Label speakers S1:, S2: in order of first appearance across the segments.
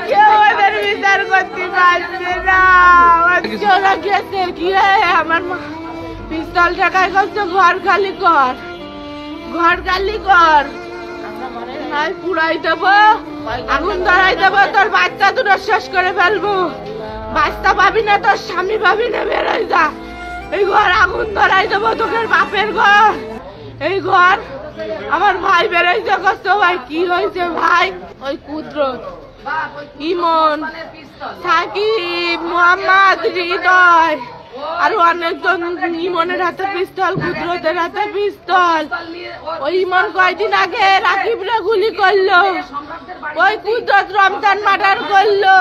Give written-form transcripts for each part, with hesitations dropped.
S1: কেউ ওদের বিচার করতে পারছে না। ওরা গেছে কি আমার পিস্তল টাকায় করছে ঘর খালি কর, ঘর খালি কর, পুরাই দেবো, আগুন ধরাই দেবো, তোর বাচ্চা দুটো শেষ করে ফেলবো, বাচ্চা পাবি না, তোর স্বামী পাবি না, বেরোয় যা, এই ঘর আগুন ধরাই দেবো, তোদের বাপের ঘর, এই ঘর। আমার ভাই বেরোইছে কষ্ট। ভাই কি হয়েছে ভাই? ওই কুদরত, ইমন, সাকিব, মোহাম্মদ, হৃদয় আর অনেকজন, ইমনের হাতে পিস্তল, কুদরতের হাতে পিস্তল। ওই ইমন কয়দিন আগে রাকিবরে গুলি করলো, ওই কুদরত রমজান মার্ডার করলো,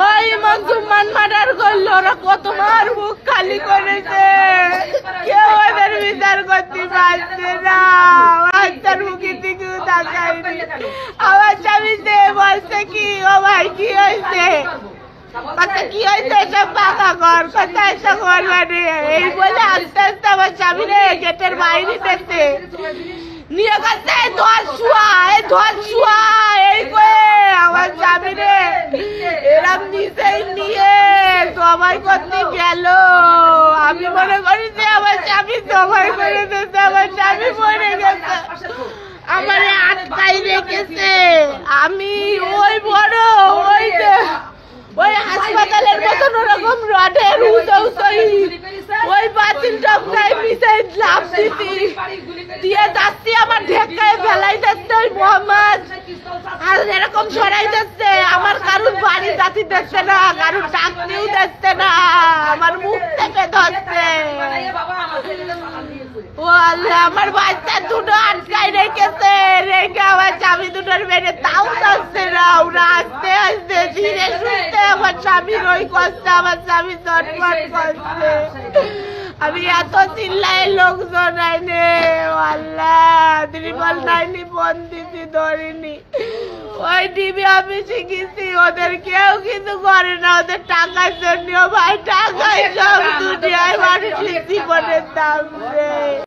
S1: ওই ইমন জুম্মান মার্ডার করলো। ওরা কত মার মুখ খালি করেছে, কেউ ওদের বিচার করতে পারছে না। বাচ্চার মুখের দিকে তাকায়নি। আমার স্বামী বলছে কি, ও ভাই কি হয়েছে, কথা কি হয়েছে, সব পাকা ঘর, কথা একটা ঘর মানে এই বলে আস্তে আস্তে আমার স্বামী রে গেটের বাইরে দেখতে নিয়ে গেছে, ধর শুয়া, এই ধর শুয়া, এই করে আমার স্বামী রে এরম নিচেই নিয়ে সবাই করতে গেল। আমি মনে করি যে আমার স্বামী সবাই করে দিয়েছে, আমার স্বামী মরে গেছে, আমার আটকাই রেখেছে। আমি ওই বড় ওই ওই হাসপাতালের মতন ওরকম রডের ওই বাতিল টপকায় মিশাই লাভ দিতি দিয়ে যাচ্ছি, আমার ঢেকায় ফেলাই যাচ্ছে ওই মোহাম্মদ, আর এরকম সরাই যাচ্ছে, আমার কারুর বাড়ি জাতি দেখছে না, কারুর চাকরিও দেখছে না, আমার মুখ থেকে ধরছে। ও আল্লাহ, আমার বাচ্চা দুটো আটকাই রেখেছে, রেখে আমার স্বামী দুটোর মেরে তাও যাচ্ছে না। ওরা আস্তে আস্তে ধীরে সুস্থে আমার স্বামীর ওই কষ্ট, আমার স্বামী চটপট করছে। আমি এত চিল্লাই লোকজন আইনে, আল্লাহ 999 ফোন দিছি, ধরিনি। ওই টিভি অফিসে গেছি, ওদের কেউ কিছু করে না, ওদের টাকার জন্য। ভাই টাকাই সব দুনিয়ায় মানুষের জীবনের দাম রে।